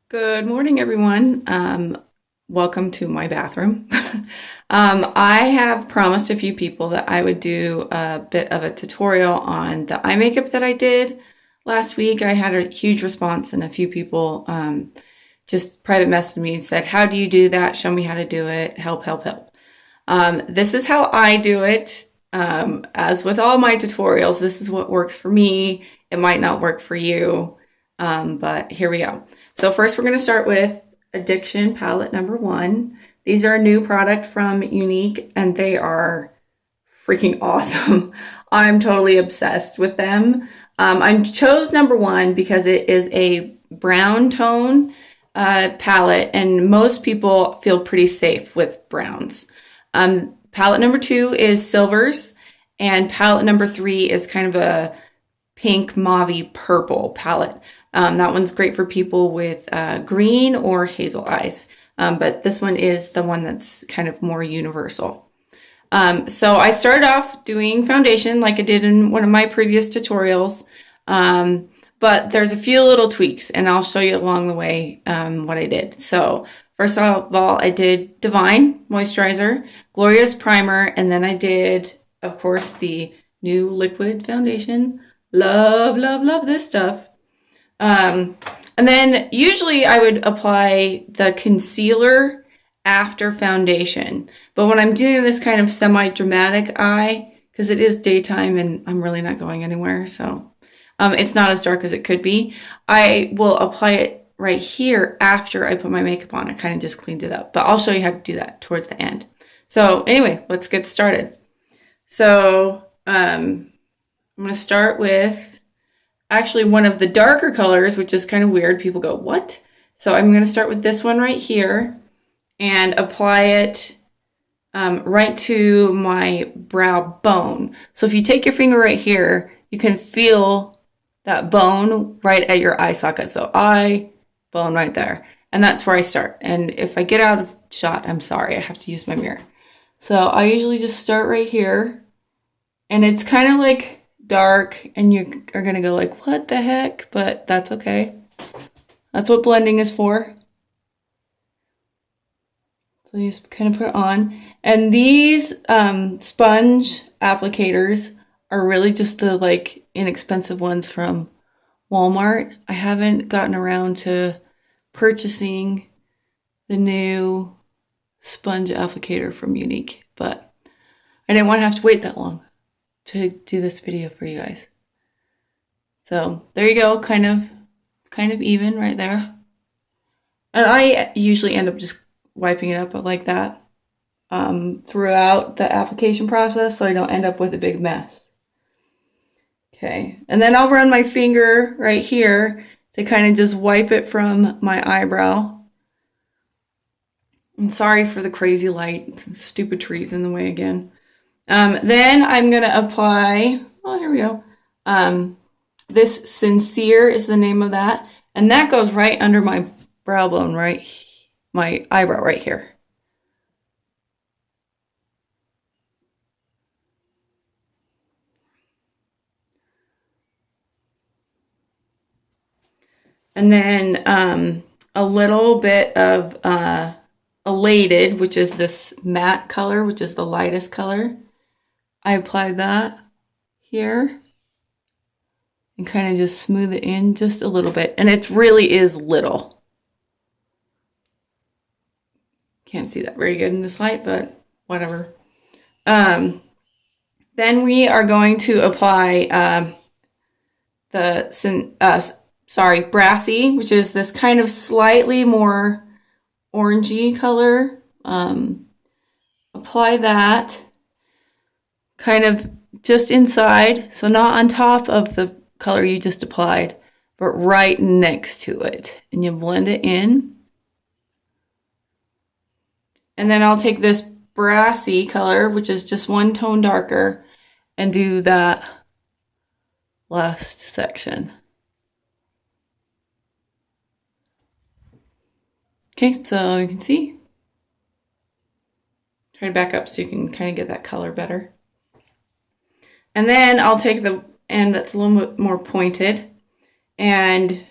Good morning, everyone. Welcome to my bathroom. I have promised a few people that I would do a bit of a tutorial on the eye makeup that I did last week. I had a huge response, and a few people just private messaged me and said, "How do you do that? Show me how to do it. Help, help, help." This is how I do it. As with all my tutorials, this is what works for me. It might not work for you, but here we go. So first we're going to start with Addiction Palette number 1. These are a new product from Unique, and they are freaking awesome. I'm totally obsessed with them. I chose number 1 because it is a brown tone palette, and most people feel pretty safe with browns. Palette number 2 is silvers, and palette number 3 is kind of a pink mauvey purple palette. That one's great for people with green or hazel eyes, but this one is the one that's kind of more universal. So I started off doing foundation like I did in one of my previous tutorials, but there's a few little tweaks, and I'll show you along the way what I did. So first of all, I did Divine Moisturizer, Glorious Primer, and then I did, of course, the new liquid foundation. Love, love, love this stuff. And then usually I would apply the concealer after foundation. But when I'm doing this kind of semi-dramatic eye, because it is daytime and I'm really not going anywhere, so it's not as dark as it could be, I will apply it right here after I put my makeup on. It kind of just cleans it up. But I'll show you how to do that towards the end. So anyway, let's get started. So I'm going to start with actually one of the darker colors, which is kind of weird. People go, what? So I'm going to start with this one right here and apply it right to my brow bone. So if you take your finger right here, you can feel that bone right at your eye socket. So eye, bone right there. And that's where I start. And if I get out of shot, I'm sorry, I have to use my mirror. So I usually just start right here. And it's kind of like dark, and you are going to go like, what the heck? But that's okay. That's what blending is for. So you just kind of put it on. And these sponge applicators are really just the like inexpensive ones from Walmart. I haven't gotten around to purchasing the new sponge applicator from Unique, but I didn't want to have to wait that long to do this video for you guys. So there you go, it's kind of even right there. And I usually end up just wiping it up like that throughout the application process so I don't end up with a big mess. Okay, and then I'll run my finger right here to kind of just wipe it from my eyebrow. I'm sorry for the crazy light, stupid trees in the way again. Then I'm going to apply, oh, here we go. This Sincere is the name of that. And that goes right under my brow bone, right? My eyebrow right here. And then a little bit of Elated, which is this matte color, which is the lightest color. I applied that here and kind of just smooth it in just a little bit. And it really is little. Can't see that very good in this light, but whatever. Then we are going to apply Brassy, which is this kind of slightly more orangey color. Apply that kind of just inside, so not on top of the color you just applied, but right next to it. And you blend it in. And then I'll take this Brassy color, which is just one tone darker, and do that last section. Okay, so you can see. Try to back up so you can kind of get that color better. And then I'll take the end that's a little bit more pointed and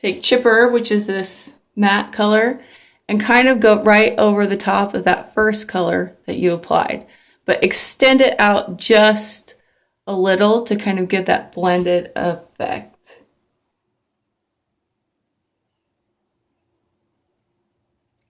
take Chipper, which is this matte color, and kind of go right over the top of that first color that you applied, but extend it out just a little to kind of give that blended effect.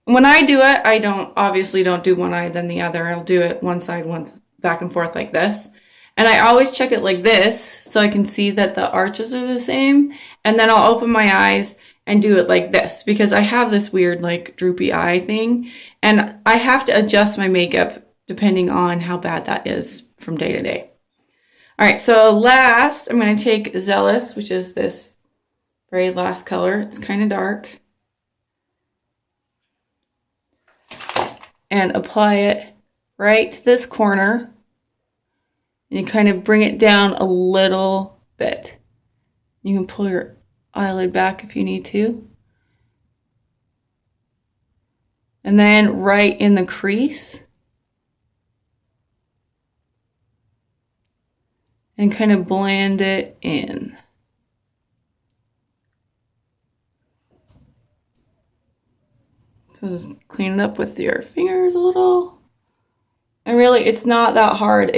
When I do it, I obviously don't do one eye then the other. I'll do it one side, once back and forth like this. And I always check it like this so I can see that the arches are the same. And then I'll open my eyes and do it like this because I have this weird like droopy eye thing. And I have to adjust my makeup depending on how bad that is from day to day. All right, so last I'm going to take Zealous, which is this very last color. It's kind of dark. And apply it right to this corner. And you kind of bring it down a little bit. You can pull your eyelid back if you need to. And then right in the crease. And kind of blend it in. So just clean it up with your fingers a little. And really, it's not that hard.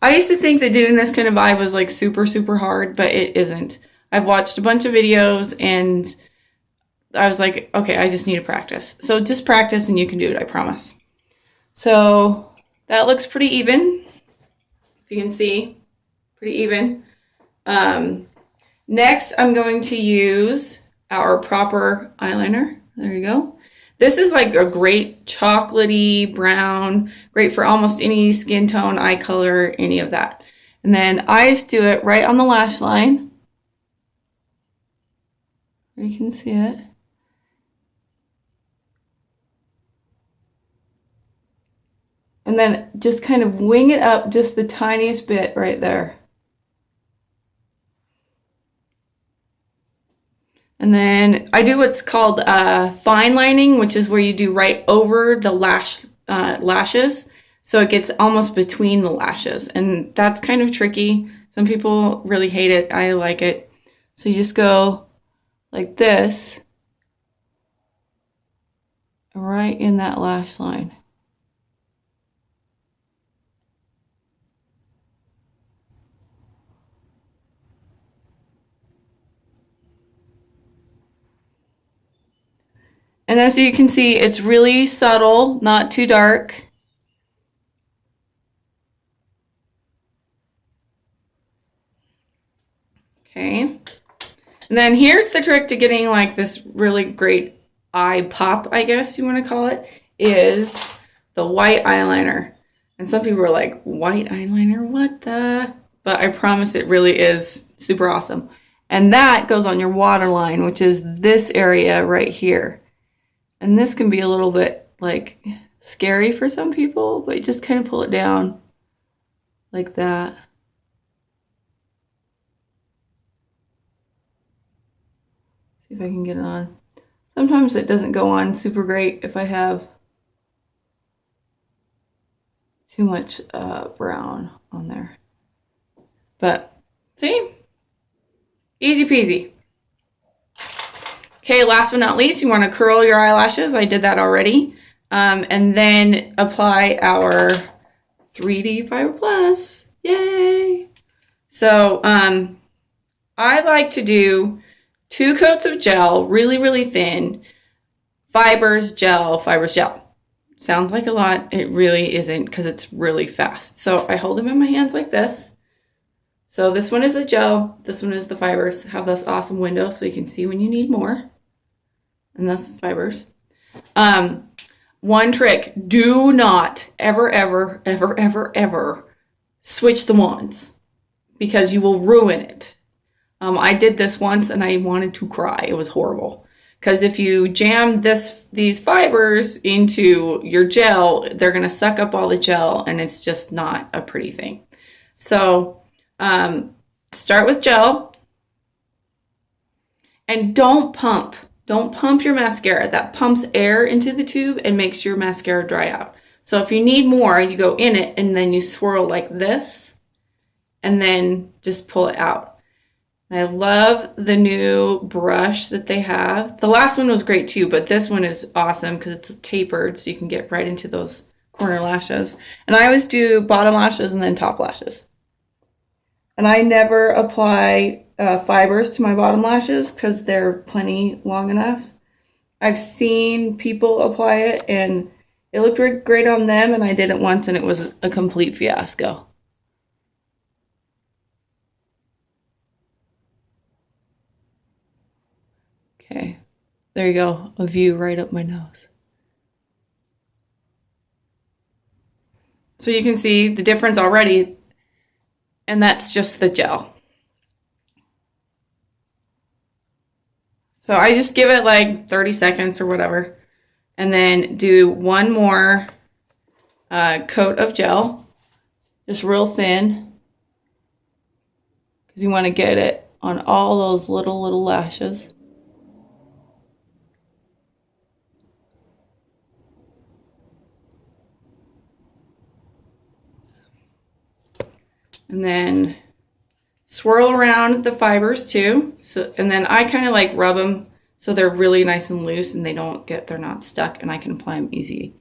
I used to think that doing this kind of eye was like super, super hard, but it isn't. I've watched a bunch of videos and I was like, okay, I just need to practice. So just practice and you can do it, I promise. So that looks pretty even. If you can see, pretty even. Next, I'm going to use our proper eyeliner. There you go. This is like a great chocolatey brown, great for almost any skin tone, eye color, any of that. And then I just do it right on the lash line. You can see it. And then just kind of wing it up just the tiniest bit right there. And then I do what's called fine lining, which is where you do right over the lashes. So it gets almost between the lashes. And that's kind of tricky. Some people really hate it. I like it. So you just go like this, right in that lash line. And as you can see, it's really subtle, not too dark. Okay. And then here's the trick to getting like this really great eye pop, I guess you want to call it, is the white eyeliner. And some people are like, white eyeliner, what the? But I promise it really is super awesome. And that goes on your waterline, which is this area right here. And this can be a little bit like scary for some people, but you just kind of pull it down like that. See if I can get it on. Sometimes it doesn't go on super great if I have too much brown on there. But see? Easy peasy. Okay, last but not least, you want to curl your eyelashes. I did that already. And then apply our 3D Fiber Plus. Yay! So I like to do 2 coats of gel, really, really thin. Fibers, gel, fibers, gel. Sounds like a lot. It really isn't because it's really fast. So I hold them in my hands like this. So this one is the gel. This one is the fibers. Have this awesome window so you can see when you need more. And that's the fibers. One trick, do not ever, ever, ever, ever, ever switch the wands because you will ruin it. I did this once and I wanted to cry. It was horrible. Because if you jam these fibers into your gel, they're going to suck up all the gel and it's just not a pretty thing. So start with gel and don't pump. Don't pump your mascara. That pumps air into the tube and makes your mascara dry out. So if you need more, you go in it and then you swirl like this and then just pull it out. I love the new brush that they have. The last one was great too, but this one is awesome because it's tapered so you can get right into those corner lashes. And I always do bottom lashes and then top lashes. And I never apply fibers to my bottom lashes because they're plenty long enough. I've seen people apply it and it looked great on them, and I did it once and it was a complete fiasco. Okay, there you go, a view right up my nose. So you can see the difference already, and that's just the gel. So I just give it like 30 seconds or whatever, and then do one more coat of gel, just real thin, because you want to get it on all those little lashes. And then swirl around the fibers too. So, and then I kind of like rub them so they're really nice and loose and they're not stuck, and I can apply them easy.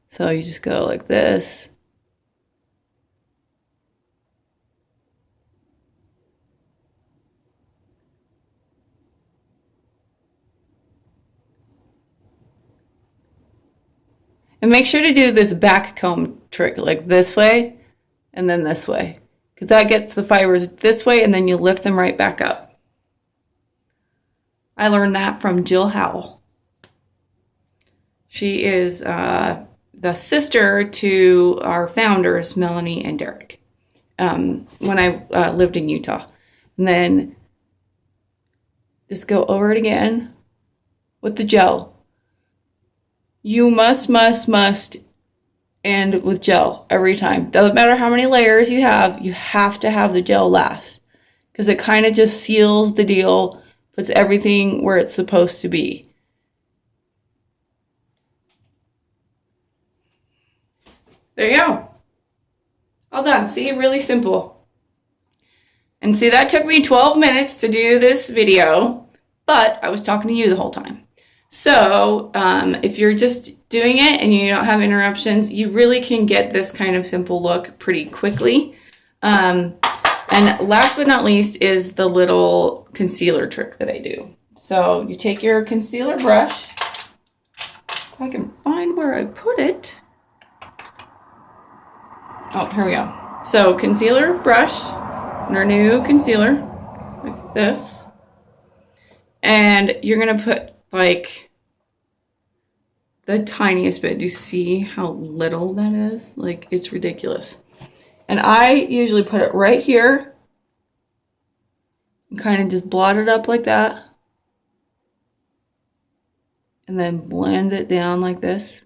So you just go like this. And make sure to do this back comb trick, like this way and then this way, because that gets the fibers this way and then you lift them right back up. I learned that from Jill Howell. She is the sister to our founders, Melanie and Derek, when I lived in Utah. And then just go over it again with the gel. You must end with gel every time. Doesn't matter how many layers you have to have the gel last, because it kind of just seals the deal, puts everything where it's supposed to be. There you go. All done. See, really simple. And see, that took me 12 minutes to do this video, but I was talking to you the whole time. So if you're just doing it and you don't have interruptions, you really can get this kind of simple look pretty quickly. And last but not least is the little concealer trick that I do. So you take your concealer brush. If I can find where I put it. Oh, here we go. So concealer brush, and our new concealer, like this. And you're going to put like the tiniest bit. Do you see how little that is? Like, it's ridiculous. And I usually put it right here and kind of just blot it up like that. And then blend it down like this.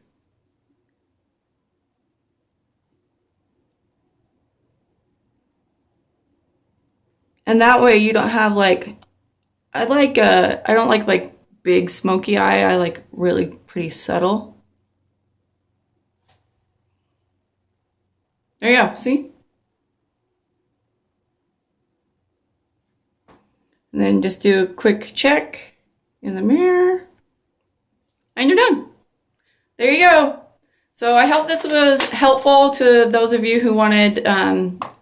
And that way you don't have like, I don't like big smoky eye. I like really pretty subtle. There you go, see? And then just do a quick check in the mirror. And you're done. There you go. So I hope this was helpful to those of you who wanted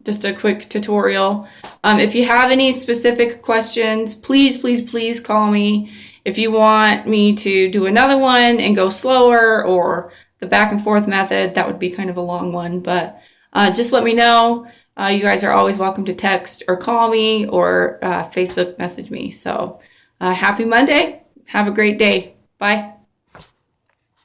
just a quick tutorial. If you have any specific questions, please call me. If you want me to do another one and go slower, or the back and forth method, that would be kind of a long one, but just let me know. You guys are always welcome to text or call me or Facebook message me. So happy Monday. Have a great day. Bye.